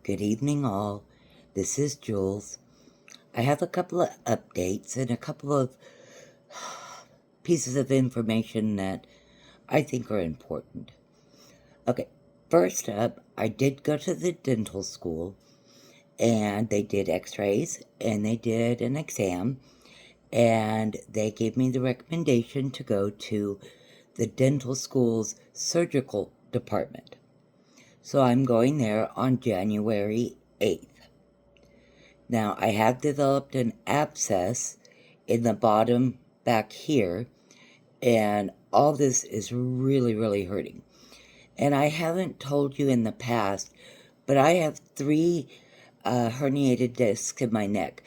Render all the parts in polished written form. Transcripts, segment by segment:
Good evening, all. This is Jules. I have a couple of updates and a couple of pieces of information that I think are important. Okay, first up, I did go to the dental school, and they did x-rays, and they did an exam, and they gave me the recommendation to go to the dental school's surgical department. So I'm going there on January 8th. Now, I have developed an abscess in the bottom back here, and all this is really, really hurting. And I haven't told you in the past, but I have 3 herniated discs in my neck.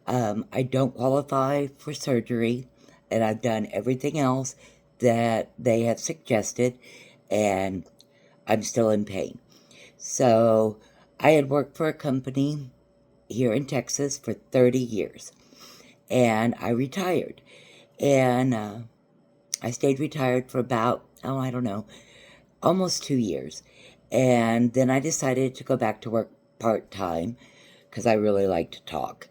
I don't qualify for surgery, and I've done everything else that they have suggested, and I'm still in pain. So I had worked for a company here in Texas for 30 years, and I retired. And I stayed retired for about, almost 2 years. And then I decided to go back to work part-time because I really like to talk.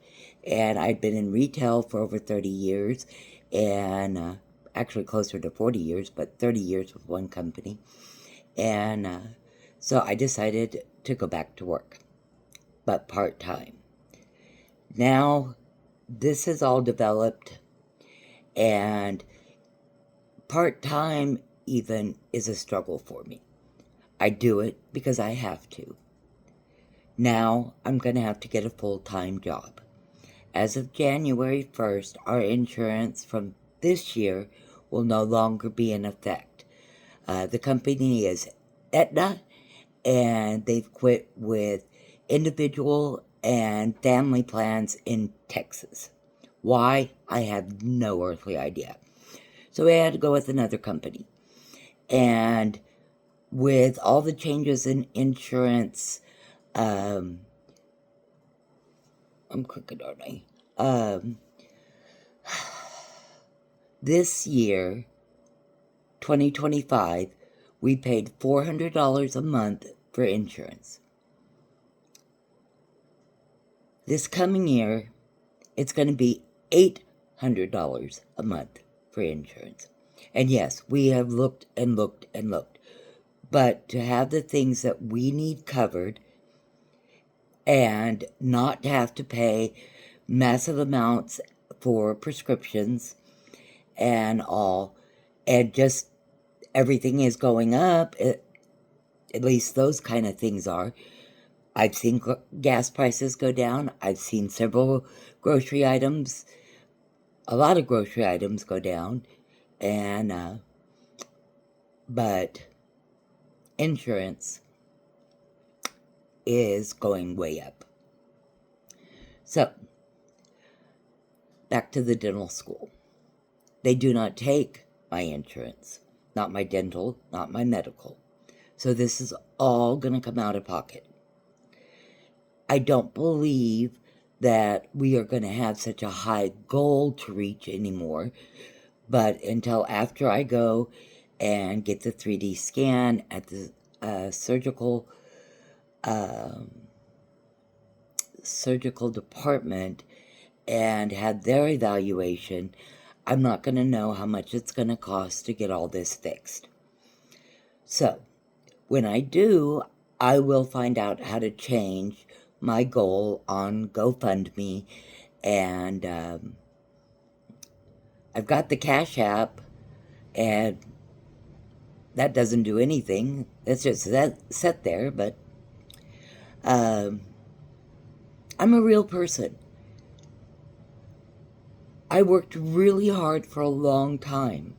And I'd been in retail for over 30 years, and actually closer to 40 years, but 30 years with one company. And so I decided to go back to work, but part-time. Now, this has all developed, and part-time even is a struggle for me. I do it because I have to. Now, I'm going to have to get a full-time job. As of January 1st, our insurance from this year will no longer be in effect. The company is Aetna, and they've quit with individual and family plans in Texas. Why? I have no earthly idea. So I had to go with another company. And with all the changes in insurance, I'm crooked, aren't I? This year, 2025, we paid $400 a month for insurance. This coming year, it's going to be $800 a month for insurance. And yes, we have looked and looked and looked. But to have the things that we need covered and not to have to pay massive amounts for prescriptions and all, and just everything is going up, at least those kind of things are. I've seen gas prices go down. I've seen several grocery items, a lot of grocery items go down, and but insurance is going way up. So, back to the dental school. They do not take my insurance, not my dental, not my medical. So this is all going to come out of pocket. I don't believe that we are going to have such a high goal to reach anymore, but until after I go and get the 3D scan at the surgical department and have their evaluation, I'm not going to know how much it's going to cost to get all this fixed. So, when I do, I will find out how to change my goal on GoFundMe, and I've got the Cashapp, and that doesn't do anything. It's just set there, but I'm a real person. I worked really hard for a long time,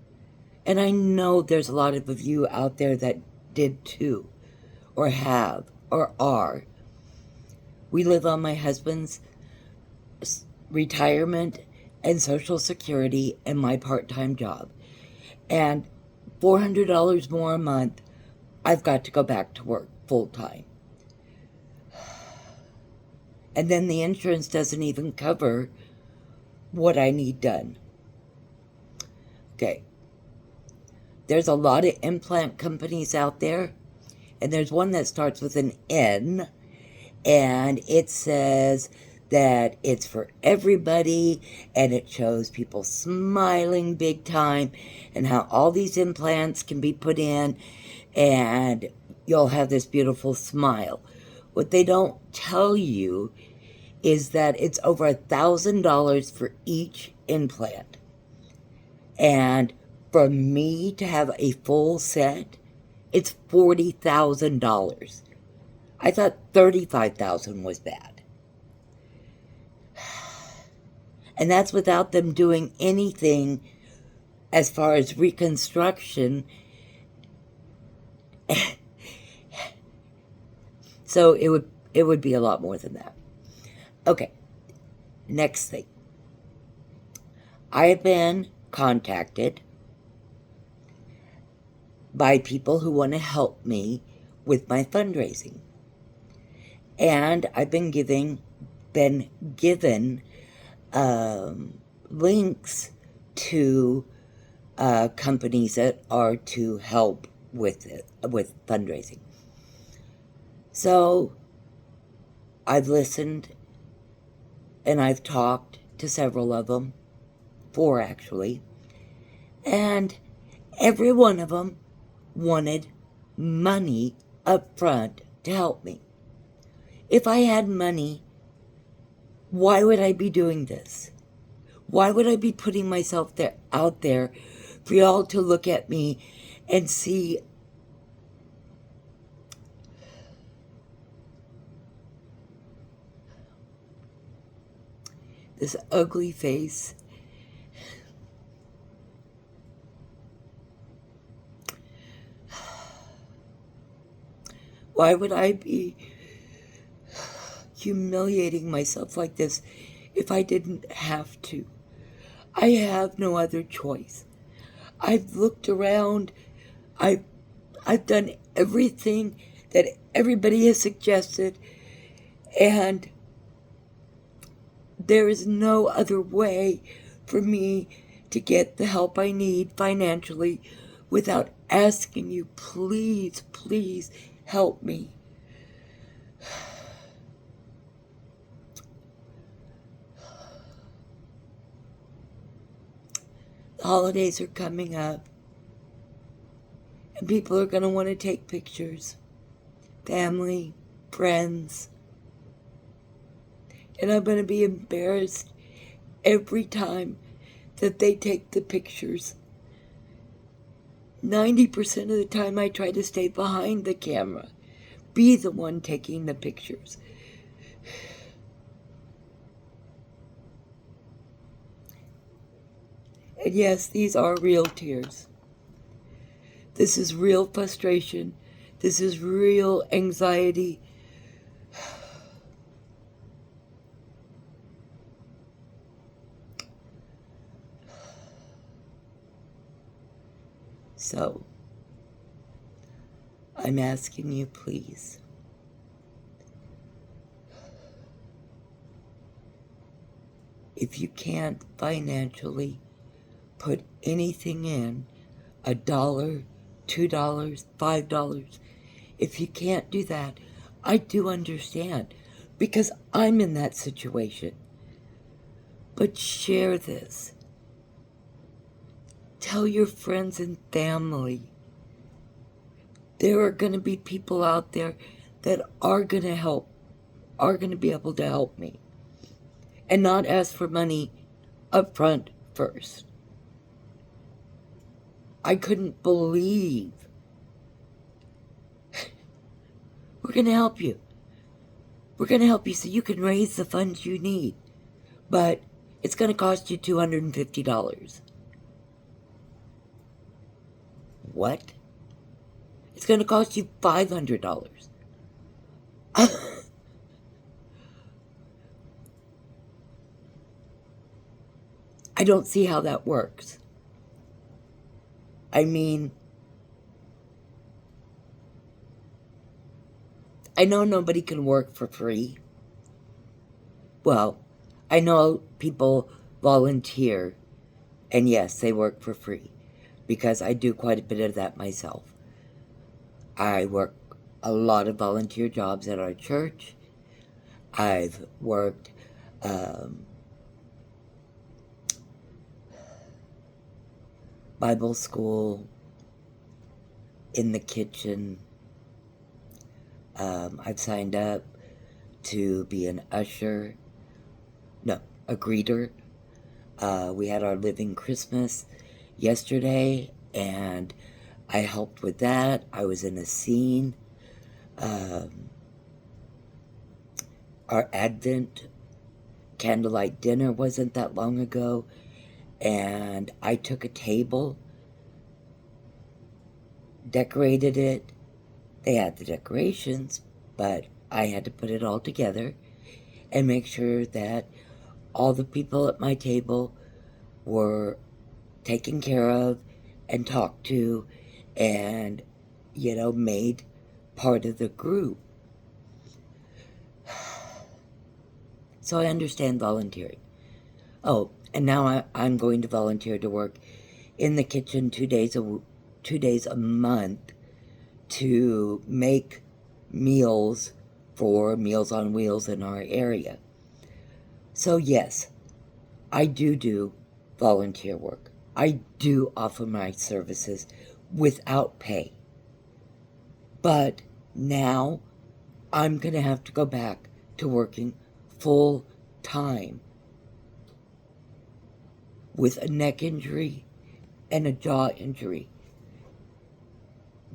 and I know there's a lot of you out there that did too, or have, or are. We live on my husband's retirement and Social Security and my part-time job. And $400 more a month, I've got to go back to work full-time. And then the insurance doesn't even cover what I need done. Okay. There's a lot of implant companies out there, and there's one that starts with an N, and it says that it's for everybody, and it shows people smiling big time, and how all these implants can be put in, and you'll have this beautiful smile. What they don't tell you is that it's over $1,000 for each implant. And for me to have a full set, it's $40,000. I thought $35,000 was bad. And that's without them doing anything as far as reconstruction. So it would be a lot more than that. Okay, next thing. I have been contacted by people who want to help me with my fundraising. And I've been given links to companies that are to help with fundraising. So I've listened, and I've talked to several of them, 4 actually, and every one of them wanted money up front to help me. If I had money, why would I be doing this? Why would I be putting myself out there for y'all to look at me and see this ugly face? Why would I be humiliating myself like this if I didn't have to? I have no other choice. I've looked around. I've done everything that everybody has suggested, and there is no other way for me to get the help I need financially without asking you, please, please help me. The holidays are coming up, and people are going to want to take pictures. Family, friends. And I'm going to be embarrassed every time that they take the pictures. 90% of the time I try to stay behind the camera, be the one taking the pictures. And yes, these are real tears. This is real frustration. This is real anxiety. So, I'm asking you, please, if you can't financially put anything in, $1, $2, $5, if you can't do that, I do understand, because I'm in that situation. But share this. Tell your friends and family. There are going to be people out there that are going to help, are going to be able to help me, and not ask for money up front first. I couldn't believe. We're going to help you. We're going to help you so you can raise the funds you need. But it's going to cost you $250. What? It's going to cost you $500. I don't see how that works. I mean, I know nobody can work for free. Well, I know people volunteer, and yes, they work for free, because I do quite a bit of that myself. I work a lot of volunteer jobs at our church, I've worked Bible school, in the kitchen. I've signed up to be an usher. No, a greeter. We had our Living Christmas yesterday, and I helped with that. I was in a scene. Our Advent candlelight dinner wasn't that long ago, and I took a table, decorated it. They had the decorations, but I had to put it all together and make sure that all the people at my table were taken care of and talked to and, made part of the group. So I understand volunteering. Oh, and now I'm going to volunteer to work in the kitchen 2 days a month to make meals for Meals on Wheels in our area. So yes, I do volunteer work. I do offer my services without pay. But now I'm going to have to go back to working full time with a neck injury and a jaw injury,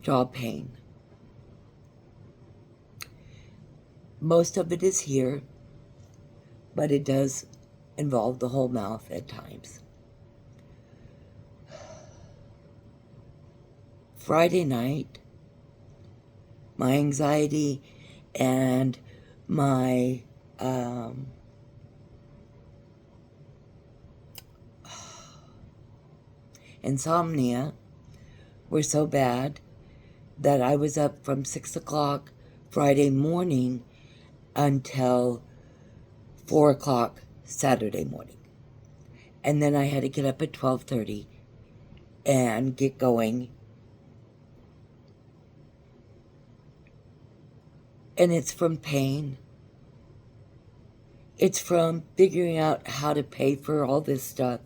jaw pain. Most of it is here, but it does involve the whole mouth at times. Friday night, my anxiety and my insomnia were so bad that I was up from 6 o'clock Friday morning until 4 o'clock Saturday morning. And then I had to get up at 12:30 and get going. And it's from pain. It's from figuring out how to pay for all this stuff.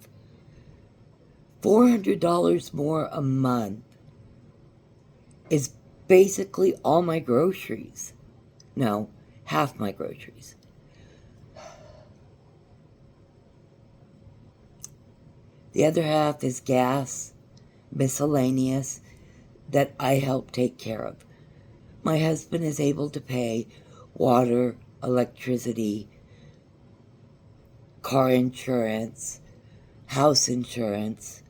$400 more a month is basically all my groceries. No, half my groceries. The other half is gas, miscellaneous, that I help take care of. My husband is able to pay water, electricity, car insurance, house insurance,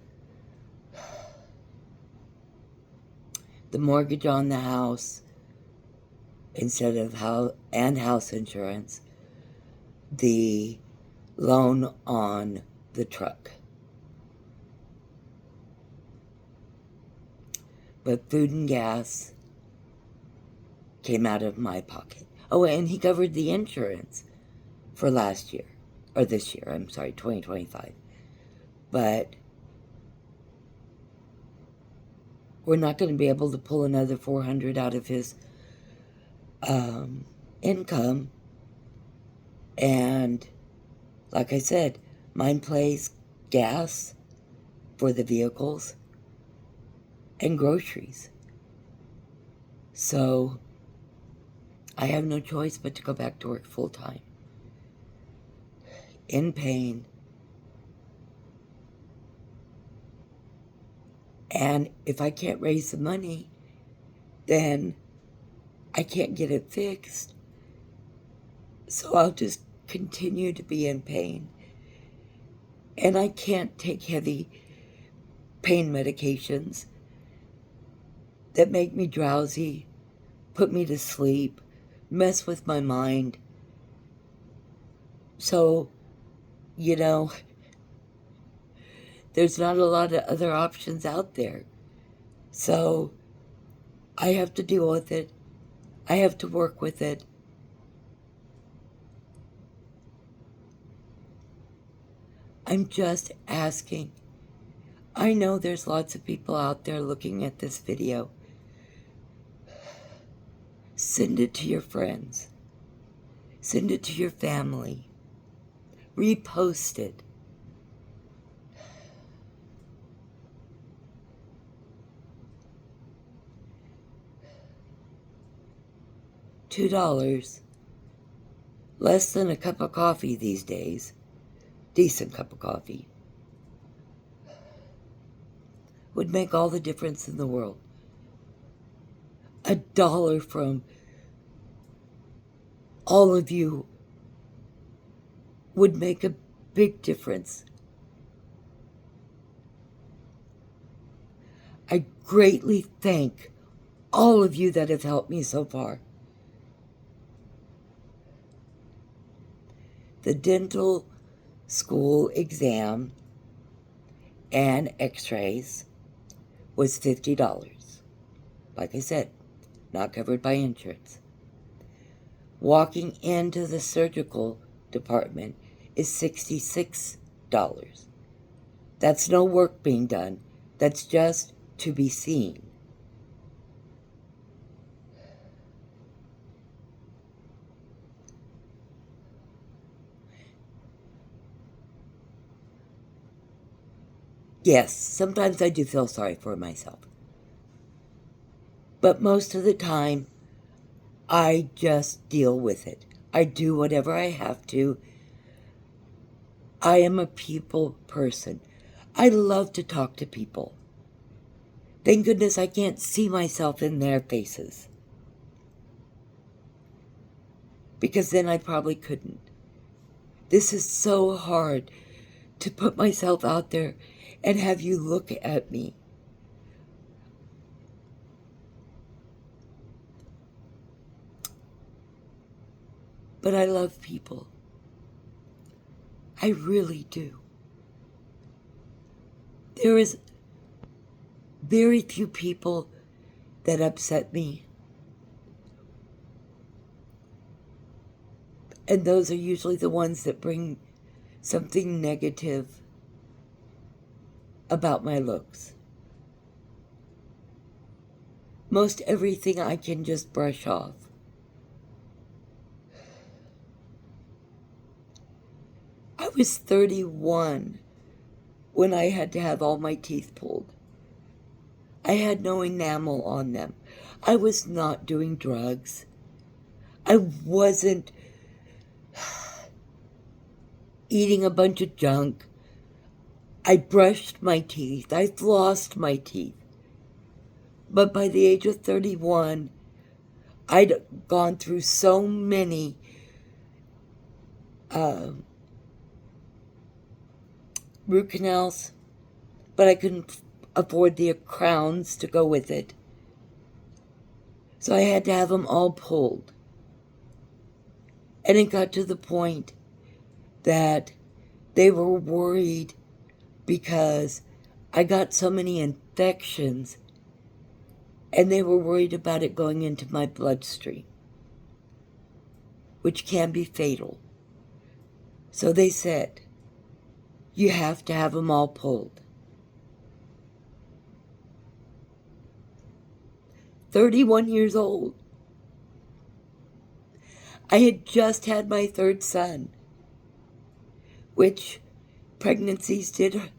the mortgage on the house instead of house insurance, the loan on the truck. But food and gas came out of my pocket. Oh, and he covered the insurance for last year, or this year, 2025. But we're not going to be able to pull another $400 out of his income. And like I said, mine pays gas for the vehicles and groceries. So I have no choice but to go back to work full time. In pain. And if I can't raise the money, then I can't get it fixed. So I'll just continue to be in pain. And I can't take heavy pain medications that make me drowsy, put me to sleep, mess with my mind. So, there's not a lot of other options out there. So I have to deal with it. I have to work with it. I'm just asking. I know there's lots of people out there looking at this video. Send it to your friends. Send it to your family. Repost it. $2, less than a cup of coffee these days, decent cup of coffee, would make all the difference in the world. $1 from all of you would make a big difference. I greatly thank all of you that have helped me so far. The dental school exam and x-rays was $50. Like I said, not covered by insurance. Walking into the surgical department is $66. That's no work being done. That's just to be seen. Yes, sometimes I do feel sorry for myself. But most of the time, I just deal with it. I do whatever I have to. I am a people person. I love to talk to people. Thank goodness I can't see myself in their faces, because then I probably couldn't. This is so hard to put myself out there and have you look at me. But I love people. I really do. There is very few people that upset me. And those are usually the ones that bring something negative about my looks. Most everything I can just brush off. I was 31 when I had to have all my teeth pulled. I had no enamel on them. I was not doing drugs. I wasn't eating a bunch of junk. I brushed my teeth. I flossed my teeth. But by the age of 31, I'd gone through so many root canals, but I couldn't afford the crowns to go with it. So I had to have them all pulled. And it got to the point that they were worried because I got so many infections, and they were worried about it going into my bloodstream, which can be fatal. So they said, you have to have them all pulled. 31 years old. I had just had my third son, which pregnancies did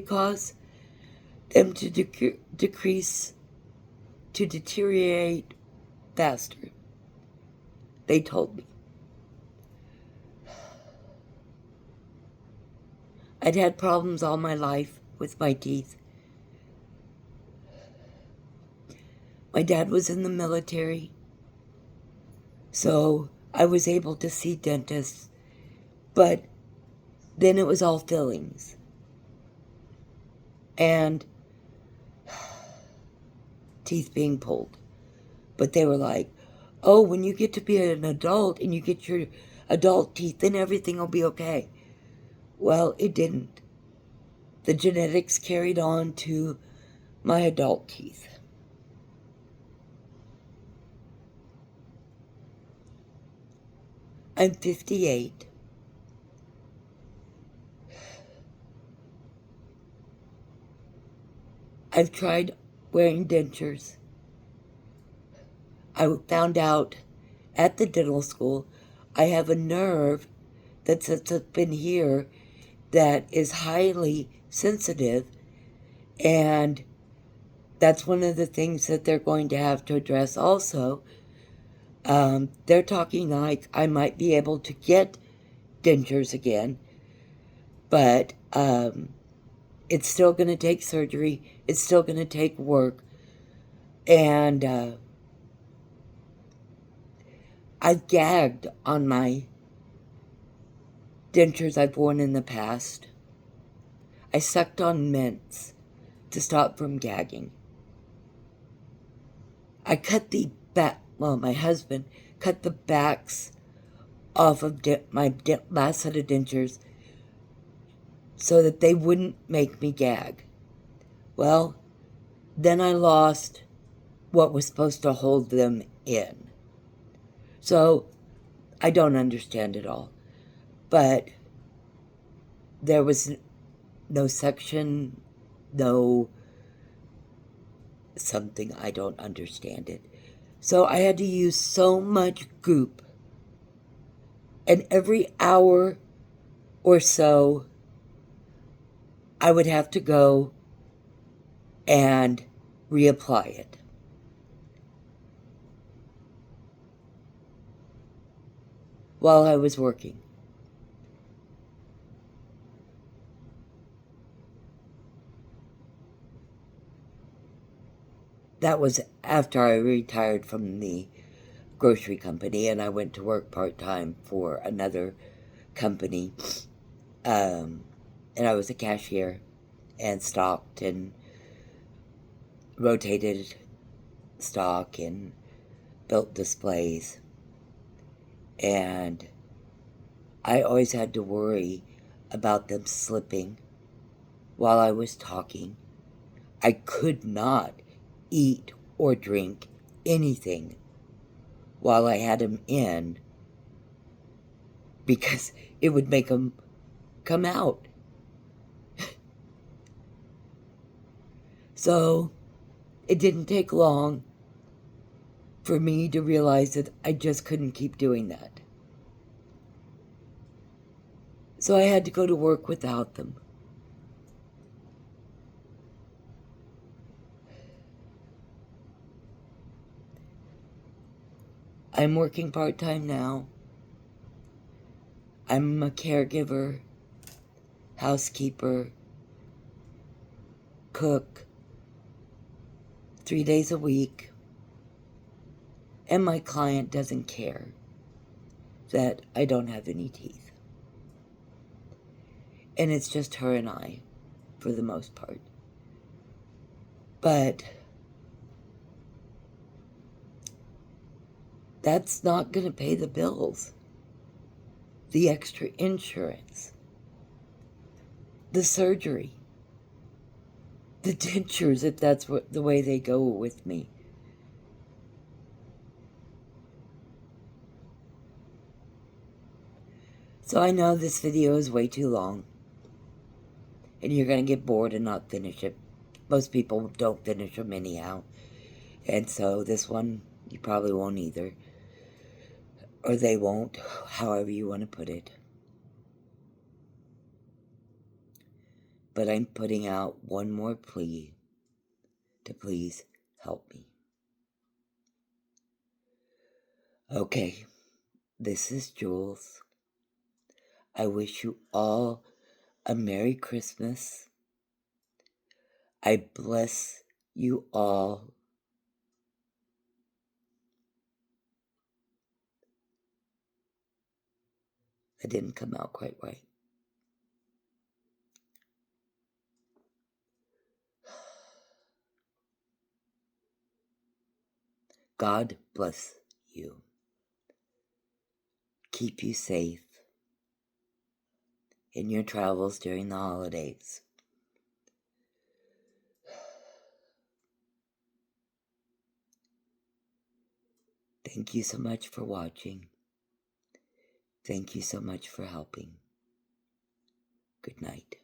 cause them to deteriorate faster. They told me. I'd had problems all my life with my teeth. My dad was in the military, so I was able to see dentists, but then it was all fillings. And teeth being pulled. But they were like, oh, when you get to be an adult and you get your adult teeth, then everything will be okay. Well, it didn't. The genetics carried on to my adult teeth. I'm 58. I've tried wearing dentures. I found out at the dental school I have a nerve that sits up in here that is highly sensitive, and that's one of the things that they're going to have to address also. They're talking like I might be able to get dentures again, but it's still going to take surgery. It's still going to take work. And I've gagged on my dentures I've worn in the past. I sucked on mints to stop from gagging. I cut the back, well, my husband cut the backs off of my last set of dentures so that they wouldn't make me gag. Well, then I lost what was supposed to hold them in. So I don't understand it all. But there was no suction, no something, I don't understand it. So I had to use so much goop. And every hour or so, I would have to go and reapply it. While I was working. That was after I retired from the grocery company and I went to work part-time for another company. And I was a cashier and stocked and rotated stock and built displays. And I always had to worry about them slipping while I was talking. I could not eat or drink anything while I had them in because it would make them come out. So it didn't take long for me to realize that I just couldn't keep doing that. So I had to go to work without them. I'm working part-time now. I'm a caregiver, housekeeper, cook, 3 days a week. And my client doesn't care that I don't have any teeth. And it's just her and I, for the most part. But that's not going to pay the bills. The extra insurance. The surgery. The dentures, if that's the way they go with me. So I know this video is way too long. And you're going to get bored and not finish it. Most people don't finish them anyhow. And so this one, you probably won't either. Or they won't, however you want to put it. But I'm putting out one more plea to please help me. Okay, this is Jules. I wish you all a Merry Christmas. I bless you all. That didn't come out quite right. God bless you. Keep you safe in your travels during the holidays. Thank you so much for watching. Thank you so much for helping. Good night.